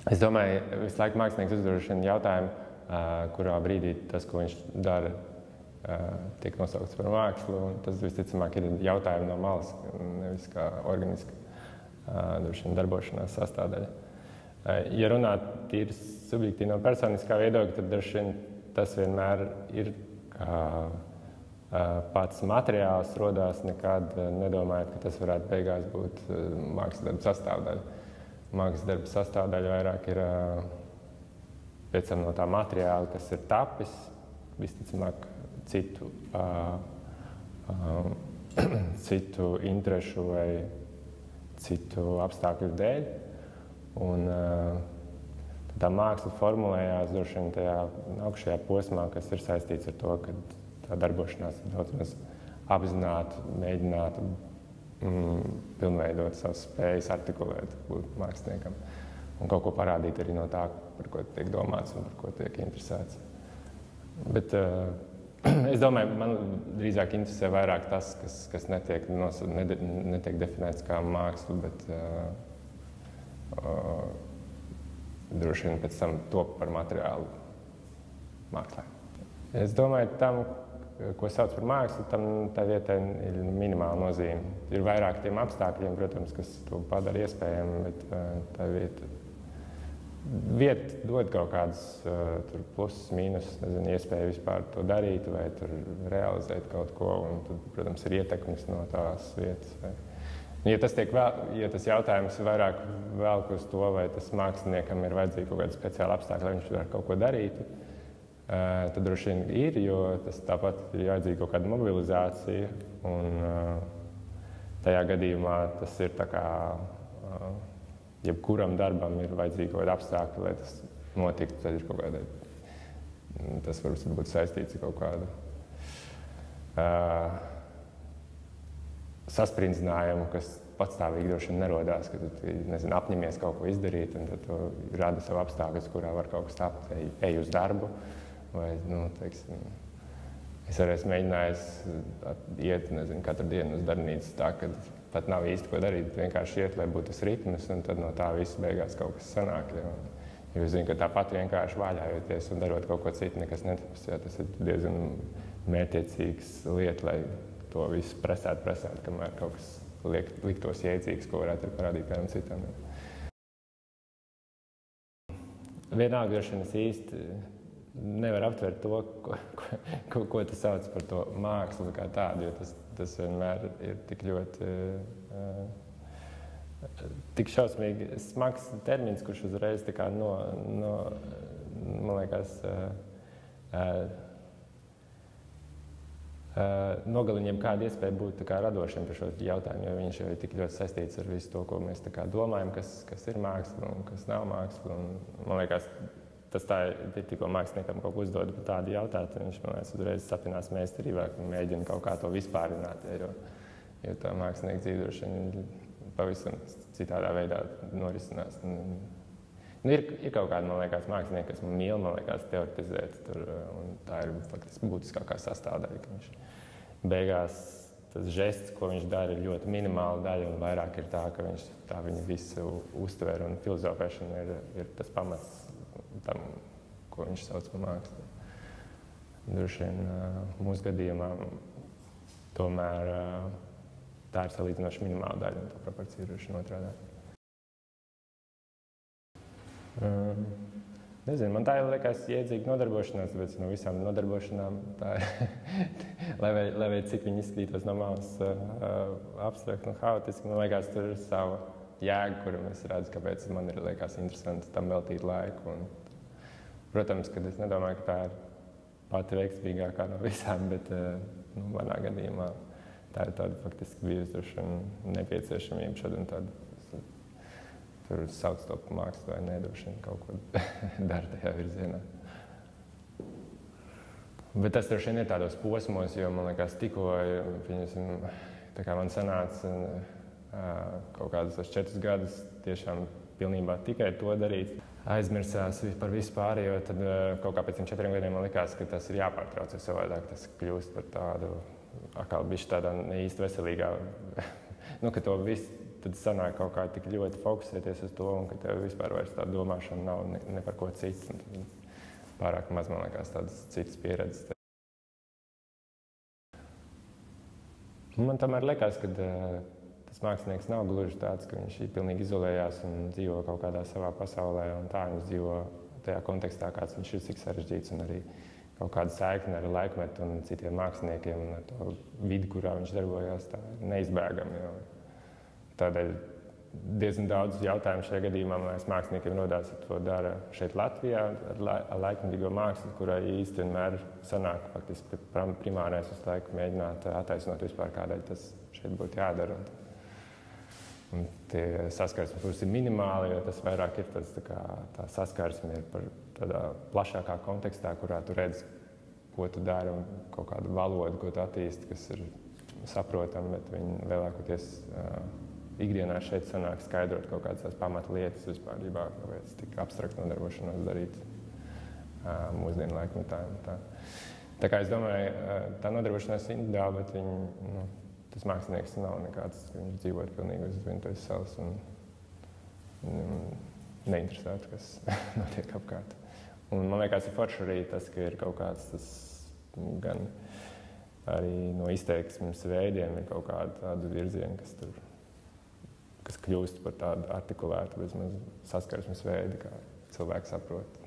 Es domāju, visu laiku mākslinieks uzdod šiem jautājumu, kurā brīdī tas, ko viņš dara, tiek nosaukts par mākslu. Tas visticamāk ir jautājumi no malas, nevis kā organiska darbošanās sastāvdaļa. Ja runāt tīri subjektīvi no personiskā viedokļa, tad droši vien tas vienmēr ir pats materiāls rodās, nekad nedomājot, ka tas varētu beigās būt mākslas darba sastāvdaļa. Mākslas darba sastāvdaļa vairāk ir pēc tam no tā materiāla, kas ir tapis, visticamāk citu interešu vai citu apstākļu dēļ. Un tā māksla formulējās droši vien tajā augšējā posmā, kas ir saistīts ar to, ka tā darbošanās ir daudz maz apzināta, mēģināta pilnveidot savas spējas artikulēt, būt māksliniekam. Un kaut ko parādīt arī no tā, par ko tiek domāts un par ko tiek interesēts. Bet es domāju, man drīzāk interesē vairāk tas, kas netiek definēts kā māksla, bet droši vien pēc tam top par materiālu mākslā. Es domāju, tam, ko sauc par mākslu, tam tā vietai ir minimāla nozīme. Ir vairāk tiem apstākļiem, protams, kas to padara iespējami, bet tā vieta dod kaut kādas plusus, mīnusus, nezinu, iespēju vispār to darīt vai tur realizēt kaut ko, un tad, protams, ir ietekmes no tās vietas. Ja tas jautājums vairāk velk uz to, vai tas māksliniekam ir vajadzīgi kaut kāda speciāla apstākļa, lai viņš var kaut ko darīt, tad droši vien ir, jo tas tāpat ir vajadzīga kaut kāda mobilizācija, un tajā gadījumā tas ir tā kā jebkuram darbam ir vajadzīgi kaut kādi apstākļi, lai tas notiktu, tad ir kaut kāda, tas varbūt būt saistīts ar kaut kādu sasprindzinājumu, kas patstāvīgi droši vien nerodās, ka tu, nezinu, apņemies kaut ko izdarīt, un tad tu rada savu apstākļus, kurā var kaut kas tapt, ej uz darbu. Vai, teiksim, es arī esmu mēģinājis iet, nezinu, katru dienu uz darbnīcu tā, ka pat nav īsti ko darīt, vienkārši iet, lai būtu tas ritms, un tad no tā viss beigās kaut kas sanāk. Jo es zinu, ka tāpat vienkārši vaļājoties un darot kaut ko citu, nekas netiks. Tas ir diezgan mērķiecīgs lieta, lai to visu presētu, kamēr kaut kas liktos jēdzīgs, ko varētu parādīt kādam citam. Vienalga, droši vien es īsti nevar aptvert to, ko tu sauc par to mākslu kā tādu, jo tas vienmēr ir tik ļoti, tik šausmīgi smags termins, kurš uzreiz tā kā man liekas, nogalina jebkādu iespēju būt tā kā radošiem par šo jautājumu, jo viņš jau ir tik ļoti saistīts ar visu to, ko mēs tā kā domājam, kas ir māksla un kas nav māksla. Un, man liekas, tas tā ir tikko māksliniekam kaut ko uzdod par tādu jautājumu, viņš, man liekas, uzreiz sapinās meistarībā un mēģina kaut kā to vispārināt, jo tā mākslinieka dzīve droši vien pavisam citādā veidā norisinās. Ir kaut kāda, man liekas, mākslinieka, kas man mīl, man liekas, teoretizēt tur, un tā ir faktiski būtiskākā sastāvdaļa, ka viņš beigās tas žests, ko viņš dara, ir ļoti minimāla daļa, un vairāk ir tā, ka viņš tā viņu visu uztver, un filozofēšana ir tas pamats tam, ko viņš sauc par mākslu. Droši vien mūsu gadījumā tomēr tā ir salīdzinoši minimāla daļa, un tā proporcija ir droši vien otrādā. Nezinu, man tā ir liekas jēdzīga nodarbošanās, tāpēc no visām nodarbošanām tā ir, lai cik viņi izskatītos no malas abstrakt un haotiski, man liekas, tur ir sava jēga, kuru es redzu, kāpēc man ir liekas interesanti tam veltīt laiku. Un, protams, ka es nedomāju, ka tā ir pati veiksmīgākā no visām, bet manā gadījumā tā ir tāda faktiski bijusi nepieciešamība šad un tad. Tur sauc to par mākslu vai nē, droši vien kaut ko dara tajā virzienā. Bet tas droši vien ir tādos posmos, jo man liekas tikko, tā kā man sanāca kaut kādus 4 gadus tiešām pilnībā tikai to darīt. Aizmirsās par visu pārējo, tad kaut kā pēc 4 gadiem man likās, ka tas ir jāpārtrauc, jo savādāk tas kļūst par tādu atkal bišķi tādā neīsti veselīgā, ka to visu tad sanāk kaut kā tik ļoti fokusēties uz to, un ka tev vispār vairs tā domāšana nav ne par ko citu. Pārāk maz, man liekas, tādas citas pieredzes. Man tomēr liekas, ka tas mākslinieks nav gluži tāds, ka viņš pilnīgi izolējās un dzīvo kaut kādā savā pasaulē, un tā viņš dzīvo tajā kontekstā, kāds viņš ir, cik sarežģīts, un arī kaut kāda saikne ar laikmetu un citiem māksliniekiem un ar to vidi, kurā viņš darbojās, tā ir neizbēgama. Tādēļ diezgan daudz jautājumu šajā gadījumā mēs māksliniekiem rodās, ja to dara šeit Latvijā ar laikmetīgo mākslu, kurai īsti vienmēr sanāk faktiski primārais uz laiku mēģināt attaisnot vispār, kādēļ tas šeit būtu jādara. Un tie saskarsmes būs minimāli, jo tas vairāk ir tāds, tā saskarsme ir par tādā plašākā kontekstā, kurā tu redz, ko tu dari un kaut kādu valodu, ko tu attīsti, kas ir saprotama, bet viņi lielākoties ikdienā šeit sanāk skaidrot kaut kādas tās pamata lietas vispārībā, kāpēc tik abstrakt nodarbošanos darīt mūsdienu laikmetā. Tā kā es domāju, tā nodarbošanās ir individuāla, bet viņi, tas mākslinieks nav nekāds, ka viņš dzīvot pilnīgi uz vientuļas salas un neinteresēts, kas notiek apkārt. Un man liekas, ir forši arī tas, ka ir kaut kāds tas gan arī no izteiksmes veidiem ir kaut kāda tāda virziena, kas kļūst par tādu artikulētu, bezmaz saskarsmes veidu, kā cilvēks saprot.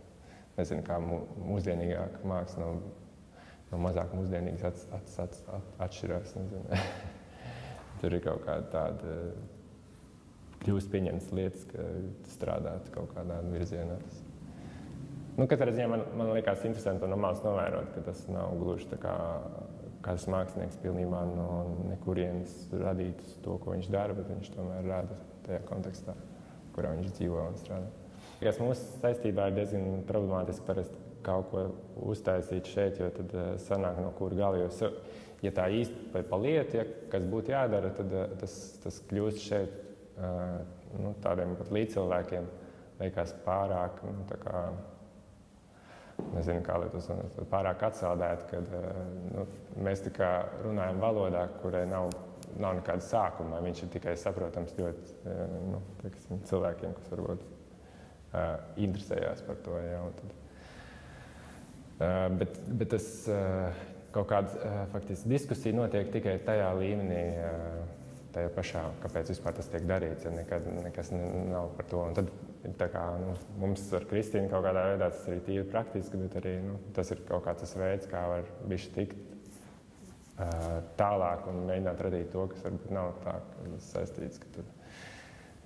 Nezinu, kā mūsdienīgāka māksla no mazāk mūsdienīgas atšķirās. Tur ir kaut kāda tāda kļūst pieņemtas lietas, ka strādāt kaut kādā virzienā. Katrā ziņā man liekas interesanti un normāls novērot, ka tas nav gluži tā kā kāds mākslinieks pilnībā no nekurienes radītu to, ko viņš dara, bet viņš tomēr rāda tajā kontekstā, kurā viņš dzīvo un strādā. Mūsu saistībā ir diezgan problemātiski parasti kaut ko uztaisīt šeit, jo tad sanāk no kura gala. Jo, ja tā īsti pa lietu, kas būtu jādara, tad tas kļūst šeit tādiem pat līdzcilvēkiem liekas pārāk, nezinu, kā lai tas pārāk atsaldēt, kad mēs tā kā runājam valodā, kurai nav nekāda sākuma, viņš ir tikai saprotams ļoti cilvēkiem, kas varbūt interesējās par to. Bet tas kaut kāda faktiski diskusija notiek tikai tajā līmenī, tajā pašā, kāpēc vispār tas tiek darīts, ja nekas nav par to. Un tad tā kā, mums ar Kristīnu kaut kādā veidā tas ir tīri praktiski, bet arī tas ir kaut kāds tas veids, kā var bišķi tikt tālāk un mēģināt radīt to, kas varbūt nav tā, kas saistīts, ka tu,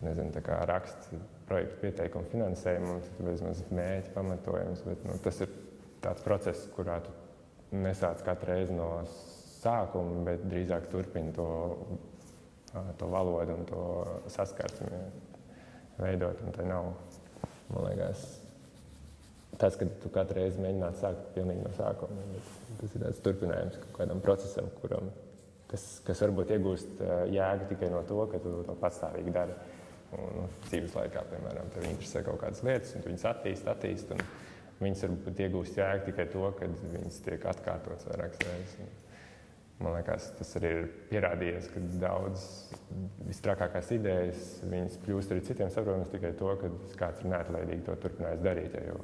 nezinu, tā kā raksti projektu pieteikumu finansējumu, un tu bezmaz mēķi pamatojums, bet tas ir tāds process, kurā tu nesāc katru reizi no sākuma, bet drīzāk turpini to valodu un to saskarsmi veidot, un tā nav, man liekas, tas, ka tu katru reizi mēģinātu sākt pilnīgi no sākuma. Tas ir tāds turpinājums kaut kādam procesam, kas varbūt iegūst jēgu tikai no to, ka tu to pastāvīgi dari. Un dzīves laikā, piemēram, tev interesē kaut kādas lietas, un tu viņas attīst, un viņas varbūt iegūst jēgu tikai to, kad viņas tiek atkārtotas vairākas reizes. Man liekas, tas arī ir pierādījies, ka daudz visstrakākās idejas, viņas kļūst arī citiem saprotams tikai to, ka kāds ir neatlaidīgi to turpinājis darīt, jo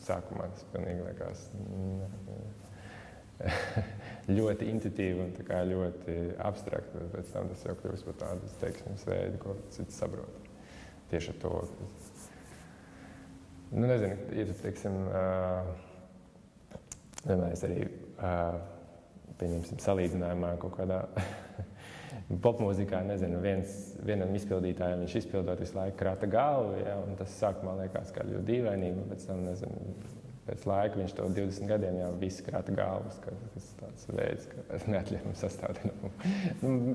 sākumā tas pilnīgi liekas ļoti intuitīvi un tā kā ļoti abstrakt, bet pēc tam tas jau kļūst par tādu izteiksmes veidu, ko cits saprot. Tieši ar to. Nezinu, ja tu, teiksim, vienmēr arī pieņemsim salīdzinājumā kaut kādā popmūzikā, nezinu, vienam izpildītājam viņš izpildot visu laiku krāta galvu, ja, un tas sākumā liekas kā ļoti dīvainīgi, pēc tam, nezinu, pēc laika viņš to 20 gadiem jau visi krāta galvas, kas tāds veids, ka neatļaujami sastāvdaļa.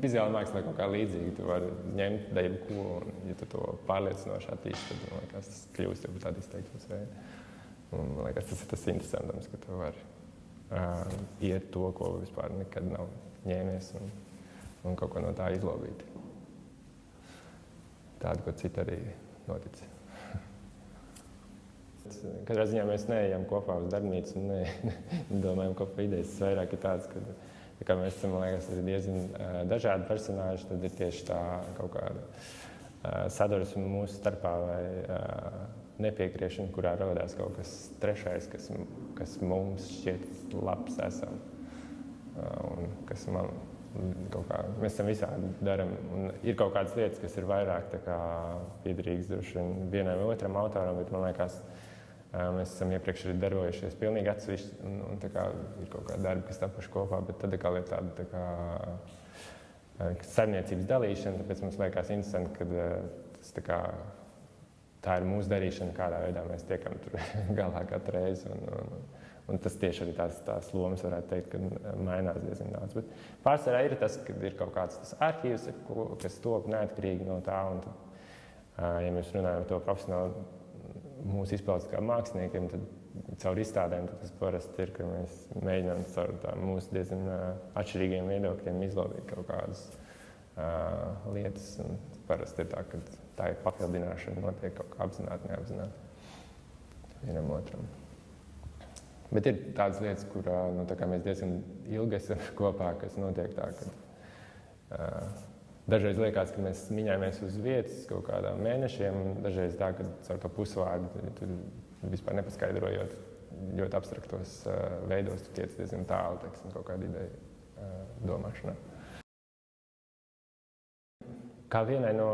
Vizuāla māksla kaut kā līdzīga, tu vari ņemt daļu ko, un ja tu to pārliecinoši attīsti, tad, man liekas, tas kļūst jau par tādu izteiksmes veidu. Un, man liekas, tas ir tas interesantams, ka tu vari iet to, ko vispār nekad nav ņēmies un kaut ko no tā izlobīt. Tādu, ko citi arī notic. Katrā ziņā mēs neejam kopā uz darbnīcu un nedomājam kopā idejas. Tas vairāk ir tāds, ka mēs esam, man liekas, arī diezgan dažādi personāži, tad ir tieši tā kaut kāda sadursme mūsu starpā vai nepiekriešana, kurā radās kaut kas trešais, kas mums šķiet labs esam. Un kas man mēs tam visādi darām. Un ir kaut kādas lietas, kas ir vairāk piederīgas droši vien vienam vai otram autoram, bet man liekas, mēs esam iepriekš arī darbojušies pilnīgi atsevišķi, un ir kaut kādi darbi, kas tapuši kopā, bet tad ir tāda saimniecības dalīšana, tāpēc mums liekas interesanti, ka tā ir mūsu darīšana, kādā veidā mēs tiekam tur galā katru reizi. Un tas tieši arī tās lomas, varētu teikt, ka mainās diezgan daudz. Bet pārsvarā ir tas, ka ir kaut kāds tas arhīvs, kas top neatkarīgi no tā. Un tad, ja mēs runājam par to profesionāli mūsu izpildes kā māksliniekiem, tad caur izstādēm tas parasti ir, ka mēs mēģinām caur mūsu diezgan atšķirīgiem viedokļiem izlobīt kaut kādas lietas. Un parasti ir tā, ka tā ir papildināšana, notiek kaut kā apzināti, neapzināti vienam otram. Bet ir tādas lietas, kur mēs diezgan ilgi esam kopā, kas notiek tā, ka dažreiz liekas, ka mēs miņājamies uz vietas kaut kādām mēnešiem, un dažreiz tā, ka caur to pusvārdu tur vispār nepaskaidrojot ļoti abstraktos veidos, tu tiec diezgan tālu, teiksim, kaut kāda ideja domāšanā. Kā vienai no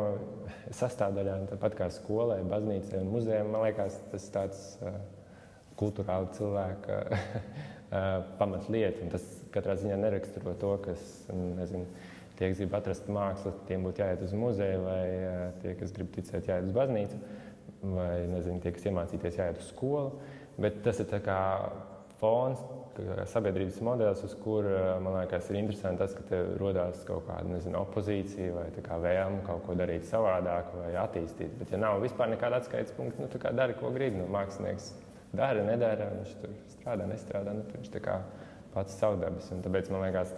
sastāvdaļām, tāpat kā skolai, baznīcai un muzejam, man liekas, tas tāds kultūrāli cilvēka pamatlieta, un tas katrā ziņā neraksturo to, kas, nezinu, tie, kas grib atrast mākslu, tiem būtu jāiet uz muzeju, vai tie, kas grib ticēt, jāiet uz baznīcu, vai, nezinu, tie, kas iemācīties, jāiet uz skolu, bet tas ir tā kā fons, sabiedrības modelis, uz kur, man liekas, ir interesanti tas, ka tev rodās kaut kāda, nezinu, opozīcija vai tā kā vēlme kaut ko darīt savādāk vai attīstīt, bet ja nav vispār nekāda atskaites punkta, tā kā dari, ko grib, mākslinieks dara, nedara, viņš tur strādā, nestrādā, viņš tā kā pats savdabis. Un tāpēc, man liekas,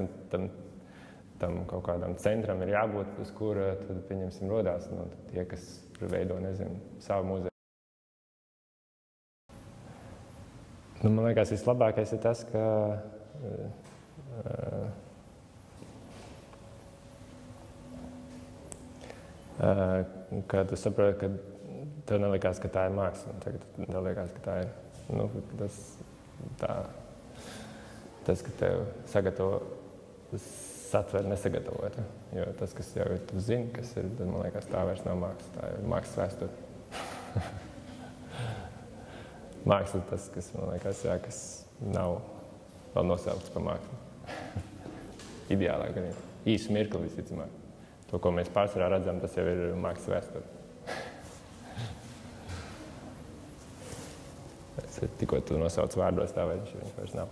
tam kaut kādam centram ir jābūt, uz kura tad, pieņemsim, rodās tie, kas veido, nezinu, savu muzeju. Man liekas, vislabākais ir tas, ka tu saproti, ka tev nelikās, ka tā ir māksla. Tagad tev liekas, ka tā ir tas, ka tev sagatavo, satver nesagatavot. Jo tas, kas jau ir, tu zini, kas ir, tad man liekas, tā vairs nav māksla. Tā ir mākslas vēsture. Māksla tas, kas, man liekas, kas nav vēl nosaukts par mākslu. Ideālā gadījumā. Īsu mirkli visticamāk. To, ko mēs pārsvarā redzam, tas jau ir mākslas vēsture. Tikko tu nosauc vārdos, tā viņš vairs nav.